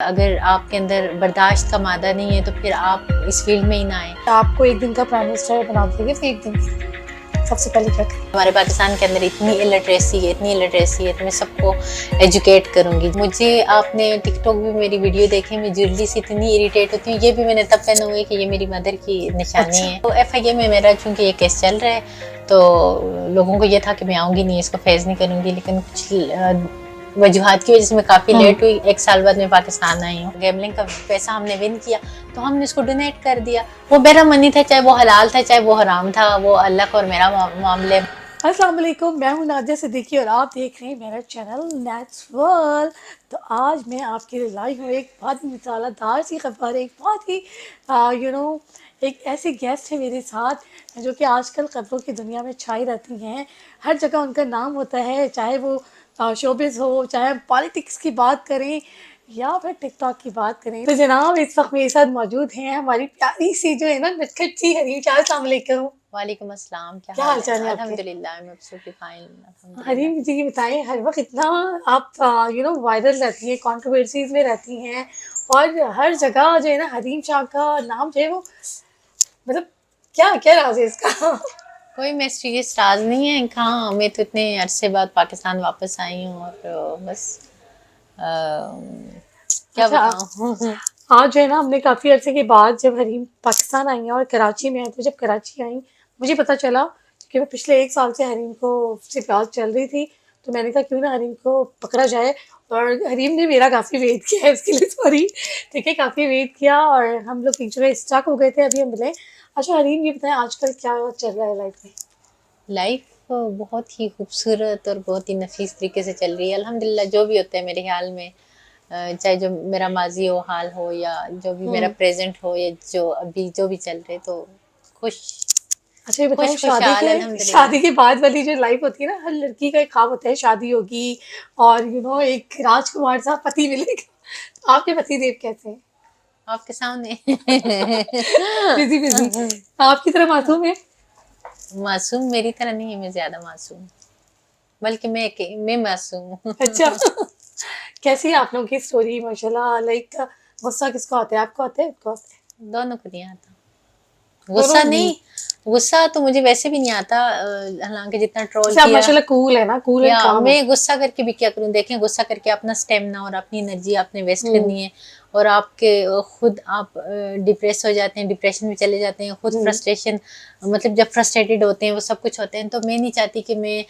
अगर आपके अंदर बर्दाश्त का मादा नहीं है तो फिर आप इस फील्ड में ही ना आए। आपको एक दिन का प्राइम मिनिस्टर बना देंगे फिर एक दिन सबसे पहले क्या करें? हमारे पाकिस्तान के अंदर इतनी इलिटरेसी है तो मैं सबको एजुकेट करूंगी। मुझे आपने टिकटॉक भी मेरी वीडियो देखी, मैं ज्वेलरी से इतनी इरिटेट होती हूँ। ये भी मैंने तब पहना हुआ है कि ये मेरी मदर की निशानी है। तो FIA में मेरा चूंकि ये केस चल रहा है तो लोगों को ये था कि मैं आऊँगी नहीं, इसको फेस नहीं करूँगी, लेकिन कुछ वजूहात की वजह से मैं काफ़ी लेट हुई। 1 साल बाद मैं पाकिस्तान आई हूँ। गैमलिंग का पैसा हमने विन किया तो हमने इसको डोनेट कर दिया। वो मेरा मनी था, चाहे वो हलाल था चाहे वो हराम था, वो अल्लाह का और मेरा मामले। अस्सलाम वालेकुम, मैं हूं नादिया सिद्दीकी और आप देख रहे हैं मेरा चैनल नेट्स वर्ल्ड। तो आज मैं आपके लिए लाई हूँ एक बहुत ही मसालेदार सी खबर। एक बहुत ही एक ऐसी गेस्ट है मेरे साथ जो कि आजकल खबरों की दुनिया में छाई रहती हैं। हर जगह उनका नाम होता है, चाहे वो शोबिज़ हो, चाहे हम पॉलिटिक्स की बात करें या फिर टिकटॉक की बात करें। तो जनाब इस वक्त मेरे साथ मौजूद हैं हमारी प्यारी सी जो है ना नटखट सी हरीश। अस्सलाम वालेकुम। वालेकुम अस्सलाम, क्या क्या हाल हाल है? चाल है आपके? अल्हम्दुलिल्लाह, I am absolutely fine, Hareem अल्हम्दुलिल्लाह। मुझे ये बताएं, हर वक्त इतना आप वायरल रहती हैं, कंट्रोवर्सीज में रहती हैं और हर जगह जो है ना हरीम शाह का नाम जो है वो मतलब क्या क्या राज है इसका? कोई मिस्टीरियस राज नहीं है। कहाँ, मैं तो इतने अरसे बाद पाकिस्तान वापस आई हूँ और बस क्या अच्छा, बताऊँ। आज जो है ना हमने काफ़ी अरसे के बाद जब हरीम पाकिस्तान आई हैं और कराची में आई, तो जब कराची आई मुझे पता चला कि मैं पिछले 1 साल से हरीम को से बात चल रही थी, तो मैंने कहा क्यों ना हरीम को पकड़ा जाए। और हरीम ने मेरा काफ़ी वेट किया है, उसके लिए सॉरी। ठीक है, काफ़ी वेट किया और हम लोग एक जगह स्टक हो गए थे, अभी हम मिले। अच्छा हरीम, ये बताएं आजकल क्या चल रहा है लाइफ में? लाइफ बहुत ही खूबसूरत और बहुत ही नफीस तरीके से चल रही है अल्हम्दुलिल्लाह। जो भी होता है मेरे ख्याल में, चाहे जो मेरा माजी हो, हाल हो, या जो भी मेरा हम्म। प्रेजेंट हो, या जो अभी जो भी चल रहे, तो खुश अच्छा ये बताएं, खुश खुशहाल शादी अल्हम्दुलिल्लाह। के बाद वाली जो लाइफ होती है ना, हर लड़की का एक ख्वाब होता है शादी होगी और एक राजकुमार सा पति मिलेगा। आपके पति देव कैसे हैं? आपके सामने। Busy busy. आपकी तरह मासूम है? मासूम मेरी तरह नहीं है, मैं ज्यादा मासूम, बल्कि मैं मासूम हूँ। अच्छा। कैसी है आप लोगों की स्टोरी? माशाल्लाह, लाइक गुस्सा किसको आता है? आपको आता है, उसको आता है? दोनों को नहीं आता। दोनों गुस्सा को नहीं। नहीं, गुस्सा तो मुझे वैसे भी नहीं आता। हालांकि जितना ट्रोल अच्छा, आप किया, माशाल्लाह कूल है ना, कूल एंड या काम है। मैं गुस्सा करके भी क्या करूं? देखें, गुस्सा करके अपना स्टेमिना और अपनी एनर्जी आपने वेस्ट हम्म। करनी है और आपके खुद आप डिप्रेस हो जाते हैं, डिप्रेशन में चले जाते हैं, खुद हम्म। फ्रस्ट्रेशन, मतलब जब फ्रस्ट्रेटेड होते हैं वो सब कुछ होते हैं। तो मैं नहीं चाहती कि मैं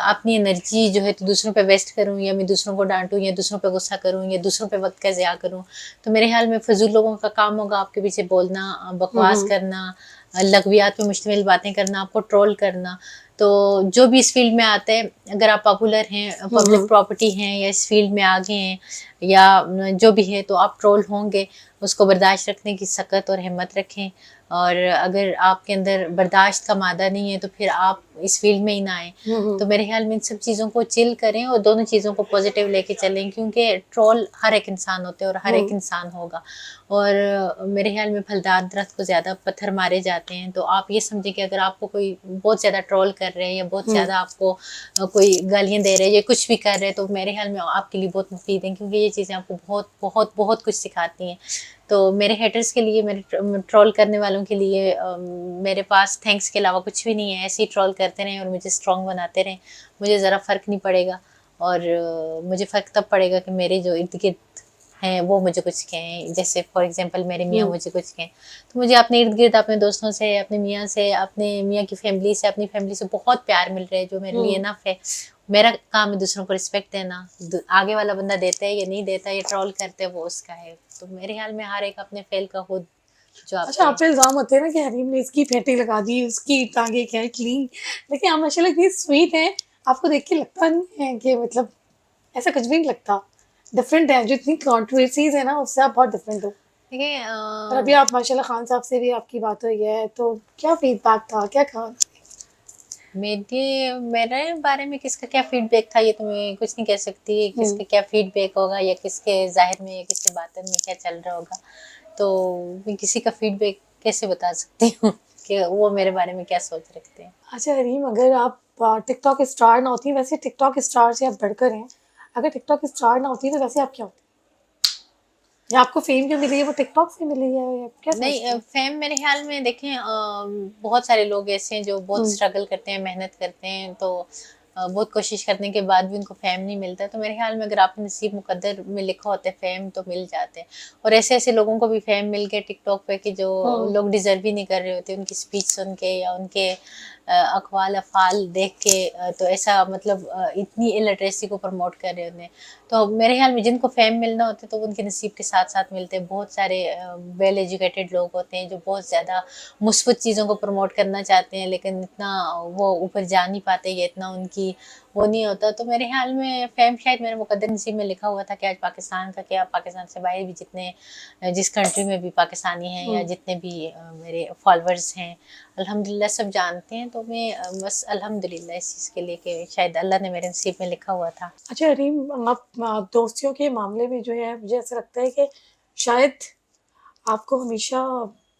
अपनी एनर्जी जो है तो दूसरों पे वेस्ट करूं, या मैं दूसरों को डांटूं, या दूसरों पे गुस्सा करूं, या दूसरों पे वक्त का ज़या करूं। तो मेरे ख्याल में फजूल लोगों का काम होगा आपके पीछे बोलना, बकवास हम्म। करना, लघवियात पे मुश्तमिल बातें करना, आपको ट्रोल करना। तो जो भी इस फील्ड में आते हैं, अगर आप पॉपुलर हैं, पब्लिक हम्म। प्रॉपर्टी हैं, या इस फील्ड में आगे हैं, या जो भी है, तो आप ट्रोल होंगे। उसको बर्दाश्त रखने की सकत और हिम्मत रखें। और अगर आपके अंदर बर्दाश्त का मादा नहीं है तो फिर आप इस फील्ड में ही ना आए। हम्म। तो मेरे ख्याल में इन सब चीज़ों को चिल करें और दोनों चीज़ों को पॉजिटिव लेके चलें, क्योंकि ट्रोल हर एक इंसान होते हैं और हर एक हम्म। इंसान होगा। और मेरे ख्याल में फलदार दरख्त को ज़्यादा पत्थर मारे जाते हैं। तो आप ये समझें कि अगर आपको कोई बहुत ज़्यादा ट्रोल कर रहे हैं, या बहुत हम्म। ज़्यादा आपको कोई गालियाँ दे रहे हैं, या कुछ भी कर रहे हैं, तो मेरे ख्याल में आपके लिए बहुत मुफीद है, क्योंकि ये चीज़ें आपको बहुत बहुत बहुत कुछ सिखाती हैं। तो मेरे हेटर्स के लिए, मेरे ट्रोल करने वालों के लिए मेरे पास थैंक्स के अलावा कुछ भी नहीं है। ऐसे ही ट्रोल करते रहें और मुझे स्ट्रॉन्ग बनाते रहें। मुझे ज़रा फ़र्क नहीं पड़ेगा। और मुझे फ़र्क तब पड़ेगा कि मेरे जो इर्द गिर्द हैं वो मुझे कुछ कहें। जैसे फॉर एग्जांपल मेरे मियाँ हम्म। मुझे कुछ कहें, तो मुझे अपने इर्द गिर्द अपने दोस्तों से, अपने मियाँ से, अपने मियाँ की फैमिली से, अपनी फैमिली से बहुत प्यार मिल रहा है, जो मेरे लिए हम्म। इनफ है। मेरा काम है दूसरों को रिस्पेक्ट देना। आगे वाला बंदा देता है या नहीं देता, ये ट्रोल करते हैं, वो उसका है। तो मेरे ख्याल में हर एक अपने फेल का खुद जवाब अच्छा, आप दे। पे इल्ज़ाम होते हैं ना कि हरीम ने इसकी फेंटी लगा दी, उसकी टाँगें क्या ली। लेकिन आप माशाल्लाह इतनी स्वीट हैं, आपको देख के लगता नहीं है कि मतलब ऐसा कुछ भी नहीं लगता। डिफरेंट है, जो इतनी कंट्रोवर्सीज़ है ना उससे आप बहुत डिफरेंट हो। देखिए, और अभी आप माशाल्लाह खान साहब से भी आपकी बात हुई है, तो क्या फीडबैक था? क्या कहा? मेरे बारे में किसका क्या फीडबैक था ये तो मैं कुछ नहीं कह सकती। हुँ। किसका क्या फीडबैक होगा, या किसके जाहिर में, या किसके बातन में क्या चल रहा होगा, तो मैं किसी का फीडबैक कैसे बता सकती हूँ कि वो मेरे बारे में क्या सोच रखते हैं। अच्छा हरीम, अगर आप टिकटॉक स्टार ना होती, वैसे टिकटॉक स्टार से आप बढ़कर हैं। अगर टिकटॉक स्टार ना होती तो वैसे आप क्या होती? या आपको फेम जो मिली है वो टिकटॉक से मिली है या क्या नहीं, सोचते हैं? फेम मेरे ख्याल में देखें, बहुत सारे लोग ऐसे हैं जो बहुत हुँ, स्ट्रगल करते हैं, मेहनत करते हैं, तो बहुत कोशिश करने के बाद भी उनको फेम नहीं मिलता। तो मेरे ख्याल में अगर आपके नसीब मुकद्दर में लिखा होता है फेम, तो मिल जाते हैं। और ऐसे ऐसे लोगों को भी फेम मिल गया टिकटॉक पे कि जो हुँ, लोग डिजर्व ही नहीं कर रहे होते, उनकी स्पीच सुन के या उनके अक़वाल अफ़ाल देख के, तो ऐसा मतलब इतनी इलिटरेसी को प्रमोट कर रहे होते हैं। तो मेरे ख्याल में जिनको फेम मिलना होता है तो वो उनके नसीब के साथ साथ मिलते हैं। बहुत सारे वेल एजुकेटेड लोग होते हैं जो बहुत ज़्यादा मुस्बत चीज़ों को प्रमोट करना चाहते हैं, लेकिन इतना वो ऊपर जा नहीं पाते या इतना उनकी वो नहीं होता। तो मेरे ख्याल में फेम शायद मेरे मुकद्दर नसीब में लिखा हुआ था कि आज पाकिस्तान का क्या, पाकिस्तान से बाहर भी जितने जिस कंट्री में भी पाकिस्तानी हैं या हुँ। जितने भी मेरे फॉलोअर्स हैं, अल्हम्दुलिल्लाह सब जानते हैं। तो मैं बस अल्हम्दुलिल्लाह इस चीज़ के लिए कि शायद अल्लाह ने मेरे नसीब में लिखा हुआ था। अच्छा रीम, आप दोस्तियों के मामले में जो है मुझे ऐसा लगता है कि शायद आपको हमेशा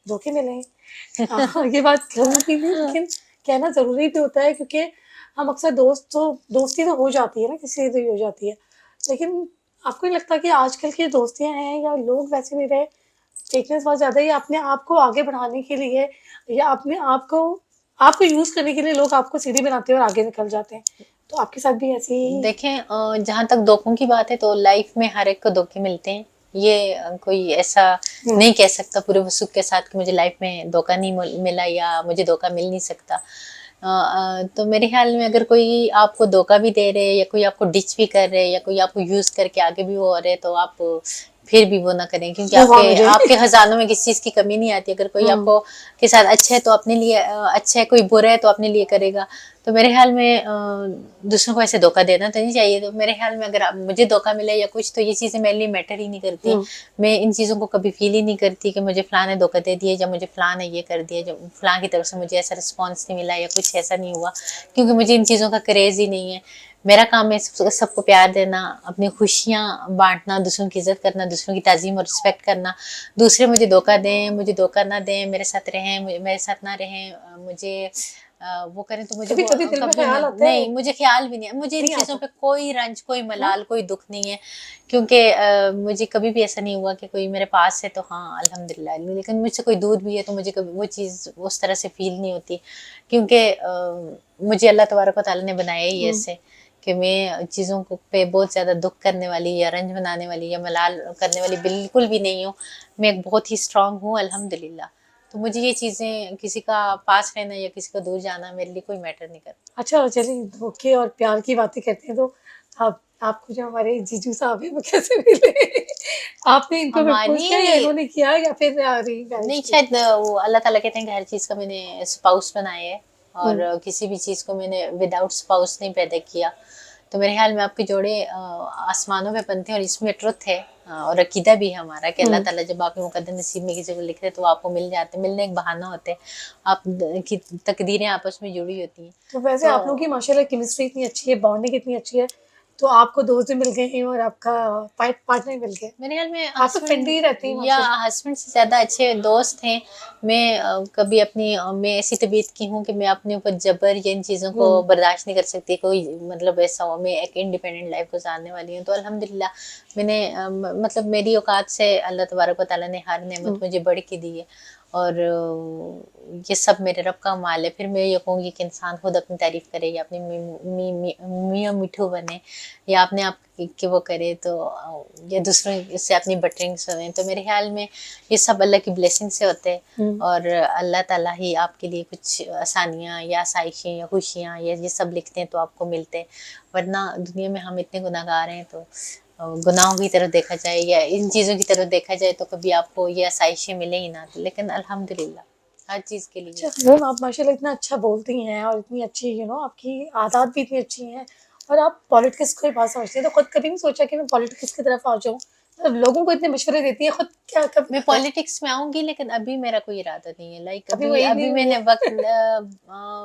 धोखे मिले हैं। ये बात कहूँगी नहीं लेकिन कहना ज़रूरी भी होता है क्योंकि हम अक्सर दोस्ती तो हो जाती है ना, किसी से भी हो जाती है। लेकिन आपको नहीं लगता कि आजकल की दोस्तियाँ हैं या लोग वैसे नहीं रहे, फेकनेस बहुत ज़्यादा है या अपने आप को आगे बढ़ाने के लिए या अपने आपको यूज़ करने के लिए लोग आपको सीढ़ी बनाते हैं और आगे निकल जाते हैं। तो आपके साथ भी ऐसे ही देखें, जहाँ तक धोखों की बात है तो लाइफ में हर एक को धोखे मिलते हैं। ये कोई ऐसा हुँ, नहीं कह सकता पूरे वसूख के साथ कि मुझे लाइफ में धोखा नहीं मिला या मुझे धोखा मिल नहीं सकता। तो मेरे ख्याल में अगर कोई आपको धोखा भी दे रहे हैं या कोई आपको डिच भी कर रहे हैं या कोई आपको यूज करके आगे भी वो हो रहे हैं, तो आप फिर भी वो ना करें, क्योंकि मूव ऑन आपके हो जाए। आपके खजानों में किसी चीज़ की कमी नहीं आती। अगर कोई हुँ, आपको के साथ अच्छा है तो अपने लिए अच्छा है, कोई बुरा है तो अपने लिए करेगा। तो मेरे ख्याल में दूसरों को ऐसे धोखा देना तो नहीं चाहिए। तो मेरे ख्याल में अगर मुझे धोखा मिला या कुछ, तो ये चीज़ें मेरे लिए मैटर ही नहीं करती। हुँ। मैं इन चीज़ों को कभी फील ही नहीं करती कि मुझे फ़लाँ ने धोखा दे दिया या मुझे फ़लाँ ने ये कर दिया, जब फ़लाँ की तरफ से मुझे ऐसा रिस्पॉन्स नहीं मिला या कुछ ऐसा नहीं हुआ, क्योंकि मुझे इन चीज़ों का क्रेज़ ही नहीं है। मेरा काम है सबको प्यार देना, अपनी खुशियाँ बाँटना, दूसरों की इज़्ज़त करना, दूसरों की ताज़ीम और रिस्पेक्ट करना। दूसरे मुझे धोखा दें, मुझे धोखा ना दें, मेरे साथ रहें, मेरे साथ ना रहें, मुझे वो करें तो मुझे वो कभी-कभी दिल में कभी ख़्याल नहीं, आता है? नहीं मुझे ख़्याल भी नहीं है। मुझे इन नहीं चीज़ों आता? पे कोई रंज, कोई हाँ? मलाल, कोई दुःख नहीं है, क्योंकि मुझे कभी भी ऐसा नहीं हुआ कि कोई मेरे पास है तो हाँ अल्हम्दुलिल्लाह, लेकिन मुझसे कोई दूर भी है तो मुझे कभी वो चीज़ उस तरह से फ़ील नहीं होती, क्योंकि मुझे अल्लाह तबारक व तआला ने बनाया ही हुँ। ऐसे कि मैं चीज़ों को पे बहुत ज़्यादा दुःख करने वाली या रंज बनाने वाली या मलाल करने वाली बिल्कुल भी नहीं हूँ। मैं एक बहुत ही स्ट्रॉन्ग हूँ अल्हम्दुलिल्लाह। तो मुझे ये चीज़ें, किसी का पास रहना या किसी का दूर जाना मेरे लिए कोई मैटर नहीं करता। अच्छा चलिए धोखे और प्यार की बातें करते हैं तो आपको जो हमारे जीजू साहब हैं वो कैसे मिले? आपने इनको प्रपोज़ हमारी किया या इन्होंने किया या फिर अरेंज मैरिज नहीं, की? शायद वो अल्लाह ताला कहते हैं कि हर चीज़ का मैंने स्पाउस बनाया है, और हुँ, किसी भी चीज़ को मैंने विदाउट स्पाउस नहीं पैदा किया। तो मेरे ख्याल में आपके जोड़े आसमानों पे बनते हैं, और इसमें ट्रुथ है, और अकीदा भी है हमारा कि अल्लाह हुँ। ताला जब आपके मुकद्दर नसीब में किसी को लिख रहे तो वो आपको मिल जाते हैं। मिलने एक बहाना होता है, की तकदीरें आपस में जुड़ी होती हैं। तो वैसे तो आप लोगों की माशाल्लाह केमिस्ट्री इतनी अच्छी है, बॉन्डिंग इतनी अच्छी है, तो आपको दोस्त भी मिल गए हैं और आपका पार्टनर मिल गया। मेरे ख्याल में आप तो फ्रेंडली ही रहती हैं हस्बैंड या माशाल्लाह। हस्बैंड से ज़्यादा अच्छे दोस्त हैं। मैं कभी अपनी मैं ऐसी तबीयत की हूँ कि मैं अपने ऊपर जबर या इन चीज़ों को हुँ, बर्दाश्त नहीं कर सकती, कोई मतलब ऐसा हो। मैं एक इंडिपेंडेंट लाइफ गुजारने वाली हूँ, तो अल्हम्दुलिल्लाह मैंने मतलब मेरी औकात से अल्लाह तबारक व तआला ने हर नेमत हुँ। मुझे बढ़ के दी है, और ये सब मेरे रब का माल है। फिर मैं ये कहूँगी कि इंसान खुद अपनी तारीफ़ करे या अपनी मियाँ मिठू बने या अपने आप की वो करे, तो या दूसरों से अपनी बटरिंग सुने। तो मेरे ख्याल में ये सब अल्लाह की ब्लेसिंग से होते हैं, हुँ। और अल्लाह ताला ही आपके लिए कुछ आसानियाँ या आसाइशें या खुशियाँ या ये सब लिखते हैं तो आपको मिलते हैं। वरना दुनिया में हम इतने गुनहगार हैं, तो गुनाहों की तरफ देखा जाए या इन चीज़ों की तरफ देखा जाए तो कभी आपको ये आसाइशें मिले ही ना। तो लेकिन अल्हम्दुलिल्लाह हर चीज़ के लिए अच्छा मैम आप माशाल्लाह इतना अच्छा बोलती हैं और इतनी अच्छी आपकी आदत भी इतनी अच्छी हैं और आप पॉलिटिक्स को ही बहुत समझती हैं, तो खुद कभी नहीं सोचा कि मैं पॉलिटिक्स की तरफ आ जाऊँ? मतलब लोगों को इतने मशवरे देती हैं, खुद क्या कब मैं पॉलिटिक्स में आऊँगी, लेकिन अभी मेरा कोई इरादा नहीं है। लाइक अभी वो अभी एज अभी नहीं हुई मैंने है?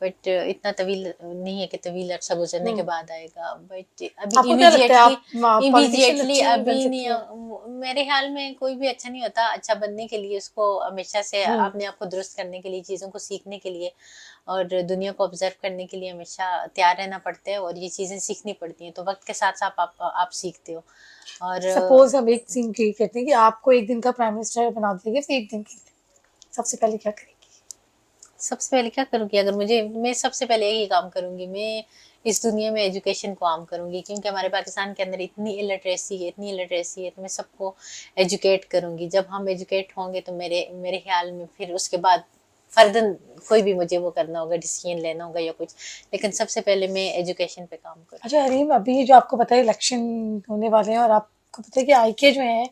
बट इतना तवील नहीं है कि तवील अरसा गुज़रने के हुँ। बाद आएगा। बट अभी आपको क्या लगता है इमीडिएटली आप पॉलिटिशियन इमीडिएटली अच्छी बन अभी नहीं सकती हैं? मेरे ख़्याल में कोई भी अच्छा नहीं होता। अच्छा बनने के लिए उसको हमेशा से हुँ, अपने आप को दुरुस्त करने के लिए, चीज़ों को सीखने के लिए और दुनिया को ऑब्जर्व करने के लिए हमेशा तैयार रहना पड़ता है और ये चीज़ें सीखनी पड़ती हैं, तो वक्त के साथ साथ आप सीखते हो। और सपोज हम एक सीन क्रिएट करते हैं कि आपको एक दिन का प्राइम मिनिस्टर बना दिया गया फिर एक दिन के लिए, सबसे पहले क्या करेंगे? सबसे पहले क्या करूँगी, अगर मैं सबसे पहले यही काम करूँगी, मैं इस दुनिया में एजुकेशन को आम करूँगी, क्योंकि हमारे पाकिस्तान के अंदर इतनी इलिटरेसी है, तो मैं सबको एजुकेट करूँगी। जब हम एजुकेट होंगे तो मेरे ख्याल में फिर उसके बाद फर्दन कोई भी मुझे वो करना होगा, डिसीजन लेना होगा या कुछ, लेकिन सबसे पहले मैं एजुकेशन पे काम करूँ। अच्छा हरीम, अभी जो आपको पता है इलेक्शन होने वाले हैं और आपको पता है कि आईके जो है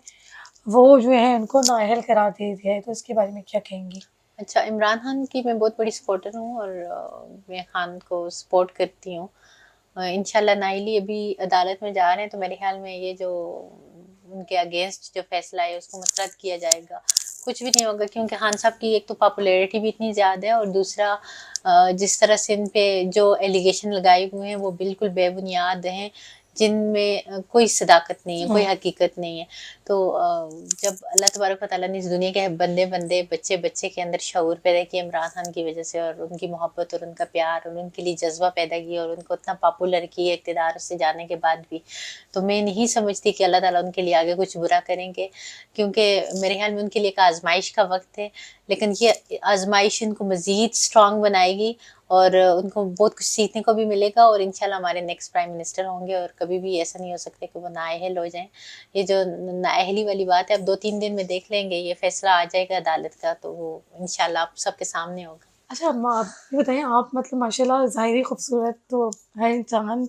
वो जो है उनको नाअहल करार दे दिया है, तो इसके बारे में क्या कहेंगी? अच्छा, इमरान खान की मैं बहुत बड़ी सपोर्टर हूँ और मैं खान को सपोर्ट करती हूँ। इंशाल्लाह नाइली अभी अदालत में जा रहे हैं, तो मेरे ख्याल में ये जो उनके अगेंस्ट जो फैसला है उसको मुस्तरद किया जाएगा। कुछ भी नहीं होगा, क्योंकि खान साहब की एक तो पॉपुलैरिटी भी इतनी ज़्यादा है और दूसरा जिस तरह से इन पे जो एलिगेशन लगाए हुए हैं वो बिल्कुल बेबुनियाद हैं, जिनमें कोई सदाकत नहीं है, कोई हकीकत नहीं है। तो जब अल्लाह तबारक व तआला ने इस दुनिया के बंदे बच्चे के अंदर शऊर पैदा किया इमरान खान की वजह से, और उनकी मोहब्बत और उनका प्यार और उनके लिए जज्बा पैदा किया और उनको इतना पॉपुलर किया इक़्तिदार से जाने के बाद भी, तो मैं नहीं समझती कि अल्लाह ताला उनके लिए आगे कुछ बुरा करेंगे, क्योंकि मेरे ख्याल में उनके लिए एक आजमाइश का वक्त है, लेकिन ये आजमाइश इनको मज़ीद स्ट्रॉन्ग बनाएगी और उनको बहुत कुछ सीखने को भी मिलेगा और इंशाल्लाह हमारे नेक्स्ट प्राइम मिनिस्टर होंगे। और कभी भी ऐसा नहीं हो सकता कि वो नाअहल हो जाएं। ये जो नाअहली वाली बात है, अब 2-3 दिन में देख लेंगे, ये फैसला आ जाएगा अदालत का, तो वो इंशाल्लाह आप सबके सामने होगा। अच्छा अम्मा, आप ये बताइए, आप मतलब माशाल्लाह ज़ाहिरी खूबसूरत तो हर इंसान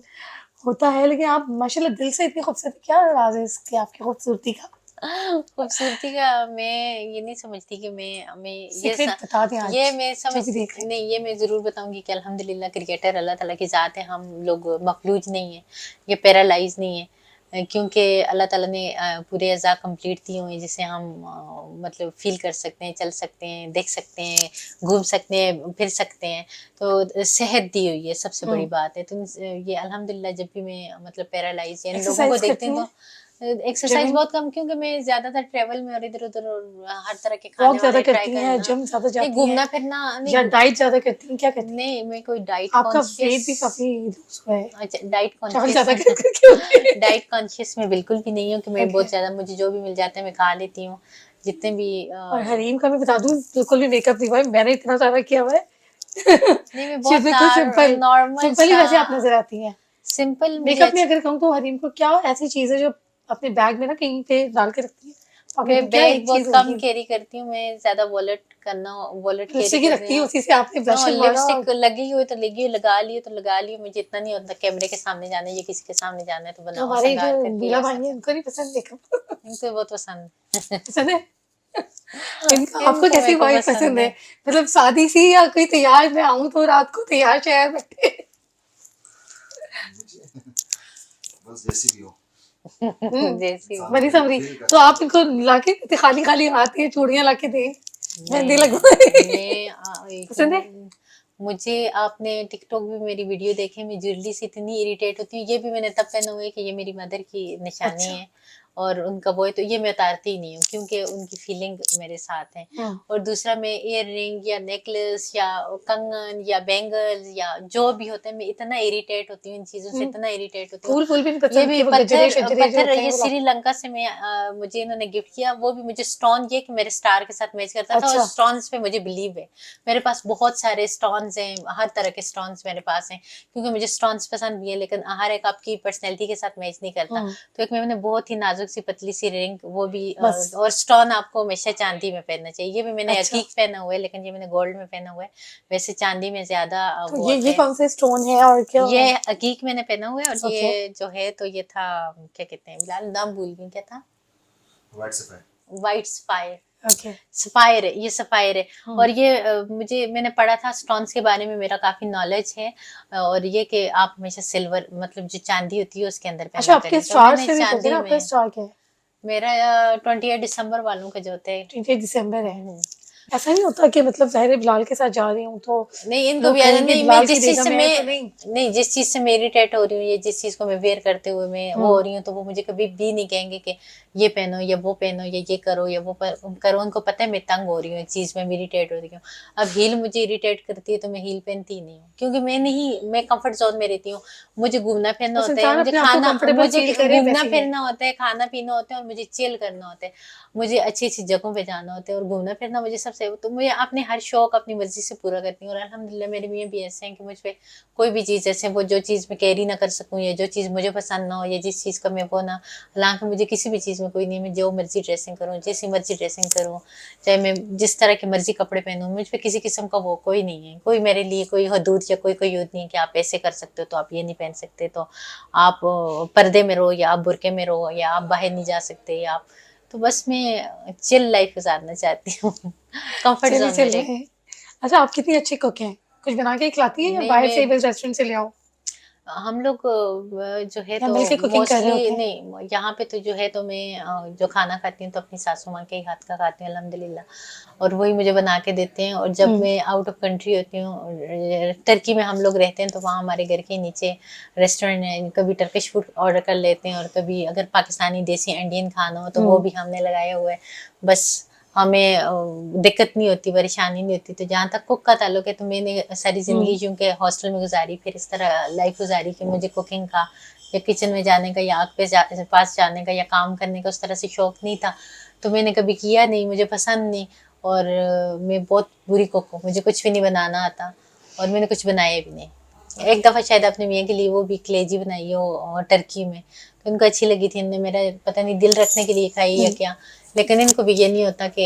होता है, लेकिन आप माशाल्लाह दिल से इतनी खूबसूरत, क्या राज है इसकी आपकी खूबसूरती का? खूबसूरती का मैं ये नहीं समझती कि मैं सीक्रेट बता दें आज ये मैं जो समझ भी देख रहे हैं। नहीं, ये मैं ज़रूर बताऊंगी कि अल्हम्दुलिल्लाह क्रिकेटर अल्लाह ताला की ज़ात है, हम लोग मखलूज नहीं है, ये पैरालाइज नहीं है, क्योंकि अल्लाह ताला ने पूरे अज़ा कंप्लीट दिए हुए हैं जिसे हम मतलब फील कर सकते हैं, चल सकते हैं, देख सकते हैं, घूम सकते हैं, फिर सकते हैं, तो सेहत दी हुई है, सबसे बड़ी बात है। तो ये अल्हम्दुलिल्लाह जब भी मैं मतलब पैरालाइज या इन लोगों को एक्सरसाइज देखती करती हूँ हैं? तो एक्सरसाइज जिम बहुत कम, क्योंकि मैं ज़्यादातर ट्रैवल में और इधर-उधर और हर तरह के वॉक खाने ज़्यादा वाने ट्राई करती हैं, करना, जिम ज़्यादा नहीं जाती हैं घूमना फिरना नहीं या डाइट ज़्यादा करती हैं, क्या करती हैं? नहीं, मैं कोई डाइट आपका कॉन्शियस, वेट भी काफ़ी लूज़ हुआ है, अच्छा डाइट चावल कॉन्शियस ज़्यादा कर के होते हैं। डाइट कॉन्शियस में बिल्कुल भी नहीं हूँ कि मैं ओके। बहुत ज़्यादा, मुझे जो भी मिल जाता है मैं खा लेती हूँ। जितने भी और हरीम का मैं बता दूँ, बिल्कुल भी मेकअप नहीं हुआ है, मैंने इतना सारा किया हुआ है। नहीं, मैं जी बहुत बिल्कुल सिंपल, नॉर्मल सिंपल ही सा वैसे आप नज़र आती हैं। सिंपल मुझे मेकअप में अच्छा। अगर कहूँ तो हरीम को क्या ऐसी चीज़ है जो अपने बैग में ना कहीं पे डाल के रखती है? पॉकेट मैं में क्या बैग एक बहुत चीज़ कम होगी? कैरी करती हूँ, मैं ज़्यादा वॉलेट कैरी लिपस्टिक ही करती रखती है, हूँ। उसी से आपने नो, ब्लशिंग वाला लिपस्टिक लगी हुई तो लगी हुई, लगा ली तो लगा ली, मुझे इतना नहीं होता कैमरे के सामने जाना है या किसी के सामने जाना है तो बनाओ हमारे जो संगार करके मीरा ऐसा भाई हैं, कर, उनको नहीं पसंद मेकअप। इनको बहुत पसंद पसंद है? इनका आपको इनको कैसी मेरे को वाइफ पसंद पसंद है? है। मतलब शादी सी या कोई तैयार मैं आऊँ तो रात को तैयार शैयार बैठे? बस जैसी भी हो। जैसी बड़ी सबरी। तो आप इनको लाके खाली-खाली आती हैं, चूड़ियाँ लाके दें, मेहंदी लगवाएँ। मैं पसंद है? मुझे आपने टिकटॉक भी मेरी वीडियो देखे, मैं ज्वेलरी से इतनी इरिटेट होती हूँ, ये भी मैंने तब पहना हुआ है कि ये मेरी मदर की निशानी अच्छा। है और उनका वो है, तो ये मैं उतारती ही नहीं हूँ क्योंकि उनकी फीलिंग मेरे साथ है। हाँ। और दूसरा, मैं ईयर रिंग या नेकलेस या कंगन या बैंगल्स या जो भी होता है, मैं इतना इरिटेट होती हूँ इन चीज़ों से, इतना इरिटेट होती हूँ। फूल-फूल भी नहीं ये पसंद भी कि वो गजरे-शजरे जो पत्थर होते हैं ये वो लाके? श्रीलंका से मैं मुझे इन्होंने गिफ्ट किया, वो भी मुझे स्टोन ये कि मेरे स्टार के साथ मैच करता था और अच्छा। स्टोन्स पे मुझे बिलीव है। मेरे पास बहुत सारे स्टोन्स हैं, हर तरह के स्टोन्स मेरे पास हैं, क्योंकि मुझे स्टोन्स पसंद भी है, लेकिन हर एक आपकी पर्सनैलिटी के साथ मैच नहीं करता। हाँ, तो एक मैंने बहुत ही नाजुक सी पतली सी रिंग, वो भी बस। और स्टोन आपको हमेशा चांदी में पहनना चाहिए। ये भी मैंने अच्छा। अकीक पहना हुआ है, लेकिन ये मैंने गोल्ड में पहना हुआ है। वैसे चांदी में ज़्यादा तो वो ये होते हैं। कौन से स्टोन है और क्या? ये अकीक मैंने पहना हुआ है और ओके। ये जो है तो ये था, क्या कहते हैं, बिलाल नाम भूल गई, क्या था, white sapphire. White sapphire, okay. Sapphire है, ये सफायर है। हाँ। और ये मैंने पढ़ा था स्टोन्स के बारे में, मेरा काफी नॉलेज है। और ये कि आप हमेशा सिल्वर, मतलब जो चांदी होती है उसके अंदर अच्छा, पहना आपके करें, तो स्टार मैंने से भी पूछे चांदी ना, आपका में, स्टार क्या है? मेरा 28 दिसंबर वालों का जो होते हैं। 28 दिसंबर है। ऐसा नहीं होता कि मतलब ज़ाहिर बिलाल के साथ जा रही हूँ तो नहीं, इनको लोग भी आदत कहेंगे नहीं, मैं बिलाल की जिस चीज बेगम से है तो नहीं। नहीं, जिस चीज से मैं इरिटेट हो रही हूँ या जिस चीज को मैं वेयर करते हुए मैं वो हो हम्म। रही हूँ, तो वो मुझे कभी भी नहीं कहेंगे कि ये पहनो या वो पहनो या ये करो या वो करो। उनको पता है मैं तंग हो रही हूँ, एक चीज में इरिटेट हो रही हूँ। अब हील मुझे इरिटेट करती है तो मैं हील पहनती ही नहीं हूँ, क्योंकि मैं कंफर्ट जोन में रहती हूँ। मुझे घूमना फिरना बस होता है, इंसान मुझे अपने आप को खाना, कंफर्टेबल मुझे फील करे घूमना वैसे ही है। फिरना होता है, खाना पीना होता है, और मुझे चिल करना होता है। मुझे अच्छी अच्छी जगहों पे जाना होता है और घूमना फिरना मुझे सबसे, तो मुझे अपने हर शौक अपनी मर्जी से पूरा करती हूँ। और अल्हम्दुलिल्लाह मेरे मियाँ भी ऐसे हैं कि मुझ पे कोई भी चीज़, जैसे वो जो चीज़ मैं कैरी ना कर सकूँ या जो चीज़ मुझे पसंद ना हो या जिस चीज़ का मैं वो ना, हालांकि मुझे किसी भी चीज़ में कोई नहीं, मैं जो मर्जी ड्रेसिंग करूँ, जैसी मर्जी ड्रेसिंग करूँ, चाहे मैं जिस तरह के मर्जी कपड़े पहनूँ, मुझ पे किसी किस्म का वो कोई नहीं है। कोई मेरे लिए कोई हदूद या कोई कोई यूद नहीं है कि आप ऐसे कर सकते हो तो आप ये नहीं पहन सकते, तो आप पर्दे में रहो या आप बुरके में रहो या आप बाहर नहीं जा सकते या आप, तो बस मैं चिल लाइफ गुजारना चाहती हूँ कंफर्ट चलिए जोन में चल रह। रहे हैं। अच्छा, आप कितनी अच्छी कुक हैं? कुछ बना के खिलाती हैं या नहीं बाहर मैं, से बस रेस्टोरेंट से ले आओ? हम लोग जो है या तो मिलके कुकिंग कर रहे मोस्टली होते हैं? नहीं, यहाँ पे तो जो है तो मैं जो खाना खाती हूँ तो अपनी सासू माँ के ही हाथ का खाती हूँ अल्हम्दुलिल्लाह, और वही मुझे बना के देते हैं। और जब हुँ। मैं आउट ऑफ कंट्री होती हूँ, टर्की में हम लोग रहते हैं, तो वहाँ हमारे घर के नीचे रेस्टोरेंट है, कभी टर्किश फूड ऑर्डर कर लेते हैं और कभी अगर पाकिस्तानी देसी इंडियन खाना हो तो वो हुँ। भी हमने लगाया हुआ है। बस हमें दिक्कत नहीं होती, परेशानी नहीं होती। तो जहाँ तक कुक का ताल्लुक है, तो मैंने सारी ज़िंदगी हुँ। चूँकि हॉस्टल में गुजारी, फिर इस तरह लाइफ गुजारी कि मुझे कुकिंग का या किचन में जाने का या आग पे पास जाने का या काम करने का उस तरह से शौक नहीं था। तो मैंने कभी किया नहीं, मुझे पसंद नहीं। और मैं बहुत बुरी कुक हूँ, मुझे कुछ भी नहीं बनाना आता और मैंने कुछ बनाया भी नहीं। एक दफ़ा शायद अपने मियाँ के लिए वो भी कलेजी बनाई हो टर्की में, तो उनको अच्छी लगी थी। इनने मेरा पता नहीं दिल रखने के लिए खाई या हुँ। क्या, लेकिन इनको भी ये नहीं होता कि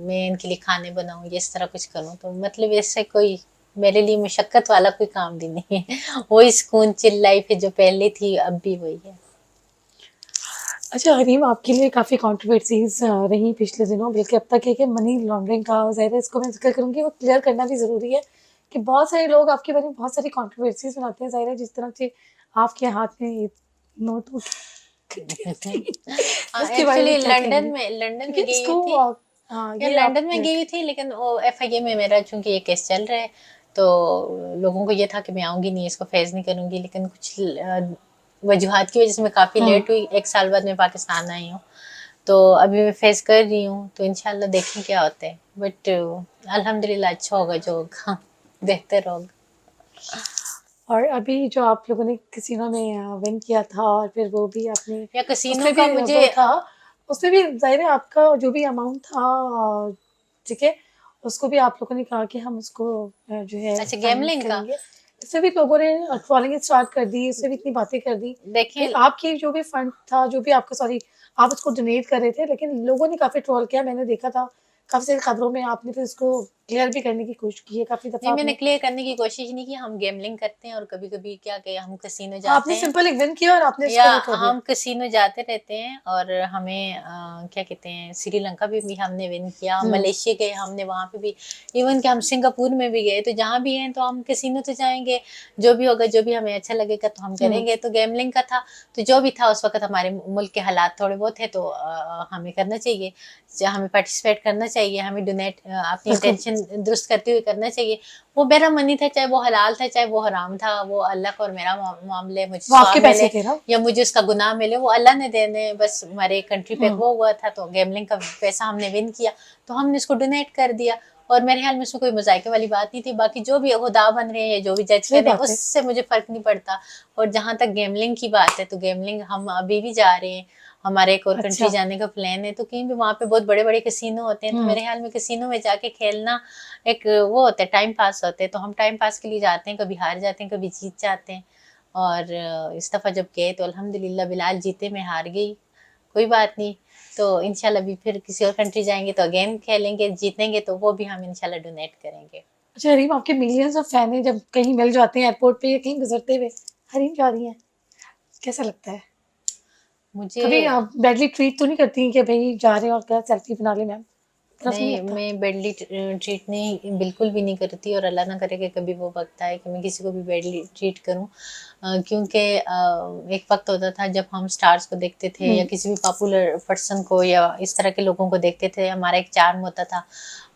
मैं इनके लिए खाने बनाऊँ या इस तरह कुछ करूँ। तो मतलब ऐसे कोई मेरे लिए मुशक्कत वाला कोई काम भी नहीं है वही सुकून चिल लाइफ है जो पहले थी, अब भी वही है। अच्छा हरीम, आपके लिए काफ़ी कंट्रोवर्सीज़ रही पिछले दिनों, बल्कि अब तक है कि मनी लॉन्ड्रिंग का, ज़ाहिर है इसको मैं ज़िक्र करूँगी, वो क्लियर करना भी ज़रूरी है कि बहुत सारे लोग आपके बारे में बहुत सारी कंट्रोवर्सीज़ बनाते हैं। ज़ाहिर है जिस तरह से आपके हाथ में ये नोट वोट उसके बारे में एक्चुअली क्या कहेंगी? लंदन क्योंकि में गई हुई इसको थी। हाँ, यार ये आप लंदन में गई हुई थी, लेकिन वो एफआईए में मेरा चूंकि ये केस चल रहा है, तो लोगों को ये था कि मैं आऊंगी नहीं, इसको फेस नहीं करूंगी। लेकिन कुछ वजूहात की वजह से मैं काफ़ी हुँ। लेट हुई, 1 साल बाद मैं पाकिस्तान आई हूँ। तो अभी मैं फेस कर रही हूँ, तो इंशाल्लाह देखें क्या होता है। बट अल्हम्दुलिल्लाह अच्छा होगा जो होगा बेहतर होगा। और अभी जो आप लोगों ने कैसीनो में विन किया था और फिर वो भी आपने या कसिनो उसमें का भी मुझे, वो था, उसमें भी ज़ाहिर है आपका जो भी अमाउंट था ठीक है, उसको भी आप लोगों ने कहा कि हम उसको जो है अच्छा फाइनेंस गैमलिंग का, करेंगे। इससे भी लोगों ने ट्रोलिंग स्टार्ट कर दी, इससे भी इतनी बातें कर दी। फिर देखें आपकी जो भी फंड था, जो भी आपका सॉरी आप उसको डोनेट कर रहे थे, लेकिन लोगों ने काफ़ी ट्रोल किया, मैंने देखा था काफ़ी सारी खबरों में आपने फिर उसको क्लियर भी करने की कोशिश की है, काफ़ी नहीं, दफ़ा मैंने आपने क्लियर करने की कोशिश नहीं की। हम गैमलिंग करते हैं और कभी कभी क्या कि हम कसिनो हाँ, जाते आपने हैं, सिंपल एक विन किया और आपने या इसको वो कर दिया। हम कसिनो जाते रहते हैं। और हमें क्या कहते हैं, श्रीलंका भी हमने विन किया, हुँ। मलेशिया गए हमने, वहाँ पे भी, इवन कि हम सिंगापुर में भी गए। तो जहाँ भी हैं तो हम कसिनो तो जाएंगे, जो भी होगा, जो भी हमें अच्छा लगेगा तो हम हुँ। करेंगे। तो गैमलिंग का था, तो जो भी था उस वक्त हमारे मुल्क के हालात थोड़े बहुत है, तो हमें करना चाहिए, हमें पार्टिसिपेट करना चाहिए, हमें डोनेट अपनी बिल्कुल, इंटेंशन दुरुस्त करते हुए करना चाहिए। वो मेरा मनी था, चाहे वो हलाल था चाहे वो हराम था, वो अल्लाह का और मेरा मामले, मुझे वो आपके स्वाब पैसे मिले थे ना? या मुझे उसका गुनाह मिले, वो अल्लाह ने देने। बस हमारे कंट्री पे हुँ। वो हुआ था, तो गैमलिंग का पैसा हमने विन किया, तो हमने इसको डोनेट कर दिया। और मेरे ख्याल में उसमें कोई मजाके वाली बात नहीं थी। बाकी जो भी खुदा बन रहे हैं या जो भी जज सही कर रहे हैं, बात है। उससे मुझे फर्क नहीं पड़ता। और जहाँ तक गैमलिंग की बात है, तो गैमलिंग हम अभी भी जा रहे हैं, हमारे एक और कंट्री अच्छा। जाने का प्लान है। तो कहीं भी वहाँ पे बहुत बड़े बड़े कसिनो होते हैं, तो हुँ। मेरे ख्याल में कसिनो में जाके खेलना एक वो होता है, टाइम पास होता है। तो हम टाइम पास के लिए जाते हैं, कभी हार जाते हैं, कभी जीत जाते हैं। और इस दफ़ा जब गए तो अल्हम्दुलिल्लाह बिलाल जीते, मैं हार गई, कोई बात नहीं। तो इंशाल्लाह भी फिर किसी और कंट्री जाएंगे तो अगेन खेलेंगे, जीतेंगे तो वो भी हम इंशाल्लाह डोनेट करेंगे। अच्छा हरीम, आपके मिलियंस ऑफ फैन हैं, जब कहीं मिल जाते हैं एयरपोर्ट पे या कहीं गुज़रते हुए, हरीम जा रही हैं, कैसा लगता है? मुझे कभी आप बैडली ट्रीट तो नहीं करती हैं कि भई जा रहे हैं और क्या सेल्फी बना लें मैम? तरफ नहीं नहीं, लगता? मैं बैडली ट्रीट नहीं, बिल्कुल भी नहीं करती, और अल्लाह ना करे कि कभी वो वक्त आए कि मैं किसी को भी बैडली ट्रीट करूं। क्योंकि एक वक्त होता था जब हम स्टार्स को देखते थे या किसी भी पॉपुलर पर्सन को या इस तरह के लोगों को देखते थे, हमारा एक चार्म होता था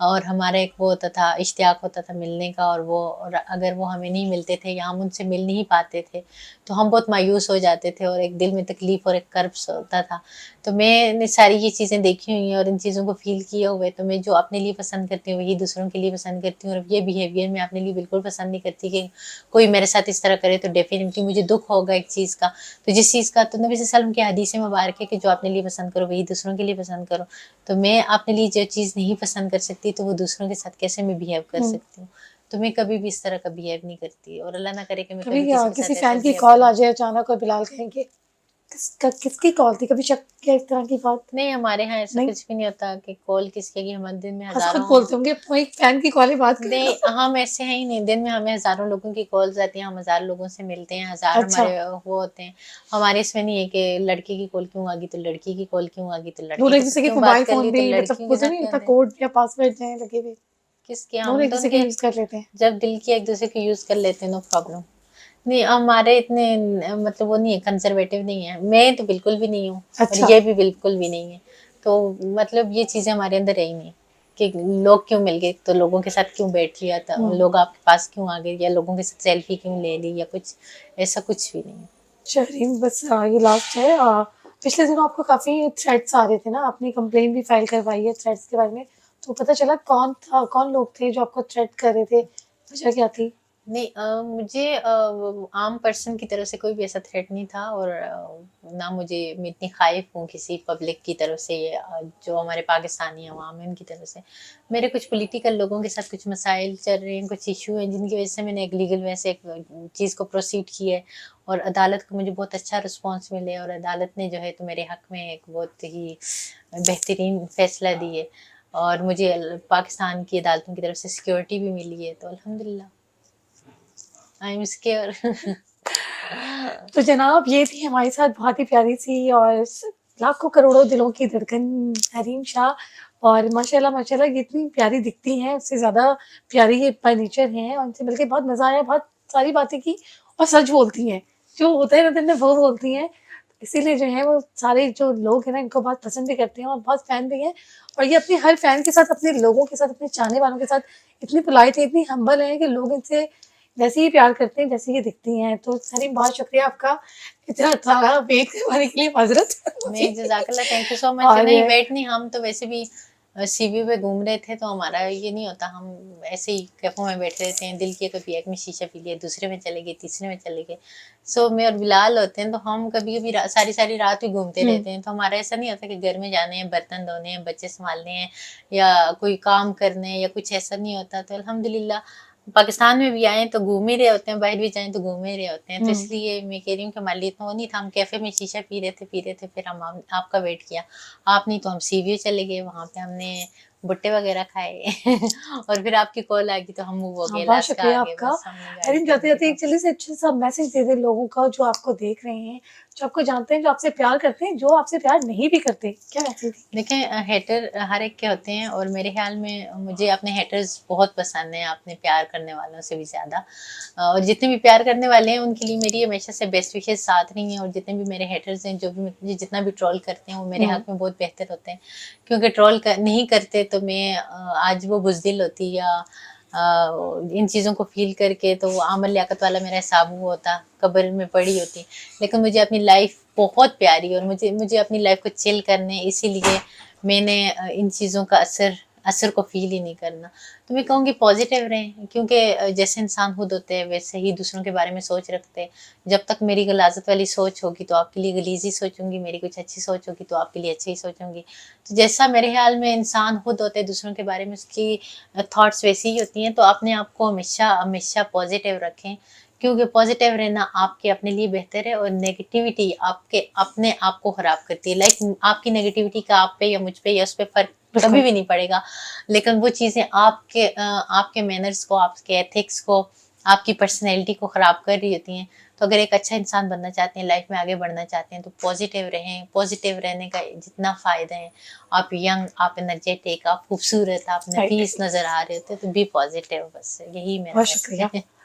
और हमारा एक वो होता था, इश्तियाक होता था मिलने का, और अगर वो हमें नहीं मिलते थे या हम उनसे मिल नहीं पाते थे तो हम बहुत मायूस हो जाते थे और एक दिल में तकलीफ और एक कर्ब सा होता था। तो मैंने सारी ये चीज़ें देखी हुई हैं और इन चीज़ों को फ़ील किया हुआ है, तो मैं जो अपने लिए पसंद करती हूँ वही दूसरों के लिए पसंद करती हूँ, और ये बिहेवियर मैं अपने लिए बिल्कुल पसंद नहीं करती कि कोई मेरे साथ इस तरह करे, तो डेफिनेटली मुझे दुख होगा एक चीज़ का। तो जिस चीज़ का, तो नबी सल्लल्लाहु अलैहि वसल्लम की हदीस मुबारक है कि जो अपने लिए पसंद करो वही दूसरों के लिए पसंद करो। तो मैं अपने लिए जो चीज़ नहीं पसंद कर सकती तो वो दूसरों के साथ कैसे मैं बिहेव कर सकती हूँ। तो मैं कभी भी इस तरह का बिहेव नहीं करती, और अल्लाह ना करे कि मैं कभी कभी किसी के किसी साथ ऐसा फैन की बिहेव कॉल करूँ। आ जाए अचानक और बिलाल कहेंगे किसकी कॉल थी, कभी शक किया इस तरह की बात? नहीं, हमारे यहाँ ऐसा नहीं, कुछ भी नहीं होता कि कॉल किसके की, हमारे दिन में बस खुद हज़ारों। बोलते होंगे वो एक फैन की कॉल है, बात नहीं, करेगा। हम ऐसे हैं ही नहीं, दिन में हमें हज़ारों लोगों की कॉल्स आती हैं, हम हज़ार लोगों से मिलते हैं, हज़ार अच्छा, हमारे वो होते हैं। हमारे इसमें नहीं है कि लड़के की कॉल क्यों आ गई, तो लड़की की कॉल क्यों आ गई, तो लड़के दोनों एक के दूसरे साथ के क्यों बात मोबाइल कर फोन ली, भी तो मतलब लड़कियों के मुझे साथ नहीं क्यों पता नहीं। कोड या पासवर्ड हैं लगे हुए, किसके, दोनों हम एक तो दूसरे के उनके यूज कर लेते हैं। जब दिल की एक दूसरे को यूज़ कर लेते हैं, नो प्रॉब्लम। नहीं, हमारे इतने मतलब वो नहीं है, कंजर्वेटिव नहीं है, मैं तो बिल्कुल भी नहीं हूँ और अच्छा, ये भी बिल्कुल भी नहीं है। तो मतलब ये चीज़ें हमारे अंदर है ही नहीं कि लोग क्यों मिल गए तो लोगों के साथ क्यों बैठ लिया था, हम्म, लोग आपके पास क्यों आ गए, या लोगों के साथ सेल्फी क्यों ले ली, या कुछ ऐसा कुछ भी नहीं है। शहरीन बस ये लास्ट है। पिछले दिनों आपको काफी थ्रेट्स आ रहे थे ना, आपने कंप्लेन भी फाइल करवाई है थ्रेट्स के बारे में, तो पता चला कौन था, कौन लोग थे जो आपको थ्रेट कर रहे थे, वजह क्या थी? नहीं, मुझे आम पर्सन की तरफ से कोई भी ऐसा थ्रेट नहीं था, और ना मुझे, मैं इतनी खाइफ हूँ किसी पब्लिक की तरफ से, जो हमारे पाकिस्तानी अवाम है उनकी तरफ से। मेरे कुछ पॉलिटिकल लोगों के साथ कुछ मसाइल चल रहे हैं, कुछ इशू हैं जिनकी वजह से मैंने एक लीगल वे से एक चीज़ को प्रोसीड किया है, और अदालत को मुझे बहुत अच्छा रिस्पॉन्स मिले, और अदालत ने जो है तो मेरे हक़ में एक बहुत ही बेहतरीन फैसला दिए, और मुझे पाकिस्तान की अदालतों की तरफ से सिक्योरिटी भी मिली है, तो अल्हम्दुलिल्लाह आई एम स्केयर। तो जनाब ये थी हमारे साथ बहुत ही प्यारी सी और लाखों करोड़ों दिलों की धड़कन हरीम शाह, और माशाल्लाह माशाल्लाह ये इतनी प्यारी दिखती हैं, उससे ज़्यादा प्यारी ये बाय नेचर हैं, और उनसे मिलके बहुत मज़ा आया, बहुत सारी बातें की, और सच बोलती हैं, जो होता है ना दिल में वो बोलती हैं। इसीलिए जो है वो सारे जो लोग हैं ना इनको बहुत पसंद भी करते हैं और बहुत फ़ैन भी हैं, और ये अपने हर फ़ैन के साथ, अपने लोगों के साथ, अपने चाहने वालों के साथ इतनी पोलाइट है, इतनी हम्बल है कि लोग इनसे वैसे ही प्यार करते हैं जैसे ये दिखती हैं। तो सलीम बहुत शुक्रिया आपका इतना सारा वेट करवाने के लिए, नहीं, माज़रत। जज़ाकल्लाह, थैंक यू सो मच। और नहीं, वेट नहीं, हम तो वैसे भी सीवी पे घूम रहे थे, तो हमारा ये नहीं होता, हम ऐसे ही कैफ़ों में बैठे रहते हैं, दिल किया कभी एक में शीशा पी लिया, दूसरे में चले गए, तीसरे में चले गए। सो मैं और बिलाल होते हैं, तो हम कभी-कभी सारी-सारी रात भी घूमते हुँ, रहते हैं, तो हमारा ऐसा नहीं होता कि घर में जाने हैं, बर्तन धोने हैं, बच्चे सँभालने हैं या कोई काम करने हैं, या कुछ ऐसा नहीं होता। तो अल्हम्दुलिल्लाह पाकिस्तान में भी आए तो घूम ही रहे होते हैं, बाहर भी जाएँ तो घूम ही रहे होते हैं। तो हुँ। इसलिए मैं कह रही हूँ कि हमारे लिए इतना वो नहीं था, हम कैफ़े में शीशा पी रहे थे, फिर हम आपका वेट किया। आप नहीं तो हम सी व्यू चले गए, वहाँ पे हमने भुट्टे वगैरह खाए और फिर आपकी कॉल आ गई तो हम मूव हो हाँ, गए, बहुत अलास्का आ शुक्रिया गए, आपका। बस हमने गाड़ी हरीम पकड़ के जाते-जाते तो। एक जल्दी से अच्छा-सा मैसेज दे दें लोगों का जो आपको देख रहे हैं, जो आपको जानते हैं, जो आपसे प्यार करते हैं, जो आपसे प्यार नहीं भी करते। क्या मैसेज देंगे? देखें, हेटर हर एक के होते हैं, और मेरे ख्याल में मुझे अपने हेटर्स बहुत पसंद हैं, अपने प्यार करने वालों से भी ज़्यादा। और जितने भी प्यार करने वाले हैं उनके लिए मेरी हमेशा से बेस्ट विशेज़ साथ रही हैं, और जितने भी मेरे हेटर्स हैं, जो भी मुझे जितना भी ट्रोल करते हैं, वो मेरे हुँ, हक़ में बहुत बेहतर होते हैं। क्योंकि ट्रोल नहीं करते तो मैं आज वो बुज़दिल होती, या इन चीज़ों को फ़ील करके तो वो आमल लियाकत वाला मेरा हिसाब हुआ होता, कब्र में पड़ी होती। लेकिन मुझे अपनी लाइफ़ बहुत प्यारी, और मुझे मुझे अपनी लाइफ़ को चिल करने, इसीलिए मैंने इन चीज़ों का असर असर को फ़ील ही नहीं करना। तो मैं कहूँगी पॉज़िटिव रहें, क्योंकि जैसे इंसान खुद होते हैं वैसे ही दूसरों के बारे में सोच रखते हैं। जब तक मेरी गलाज़त वाली सोच होगी तो आपके लिए गलीज़ ही सोचूँगी, मेरी कुछ अच्छी सोच होगी तो आपके लिए अच्छी ही सोचूँगी। तो जैसा मेरे ख़्याल में इंसान खुद होते हैं, दूसरों के बारे में उसकी थॉट्स वैसी ही होती हैं, तो अपने आप को हमेशा हमेशा पॉज़िटिव रखें, क्योंकि पॉज़िटिव रहना आपके अपने लिए बेहतर है, और नेगेटिविटी आपके अपने आप को ख़राब करती है। लाइक आपकी नेगेटिविटी का आप पे या मुझ पे या उस पे फ़र्क कभी बिल्कुल। भी नहीं पड़ेगा, लेकिन वो चीज़ें आपके मैनर्स को, आपके एथिक्स को आपकी पर्सनैलिटी को ख़राब कर रही होती हैं। तो अगर एक अच्छा इंसान बनना चाहते हैं, लाइफ में आगे बढ़ना चाहते हैं, तो पॉजिटिव रहें। पॉजिटिव रहने का जितना फ़ायदा है, आप यंग, आप एनर्जेटिक, आप खूबसूरत, आप राइट। नफीस नज़र आ रहे होते हैं, तो बी पॉजिटिव, बस यही मेरा बहुत मैसेज शुक्रिया। है।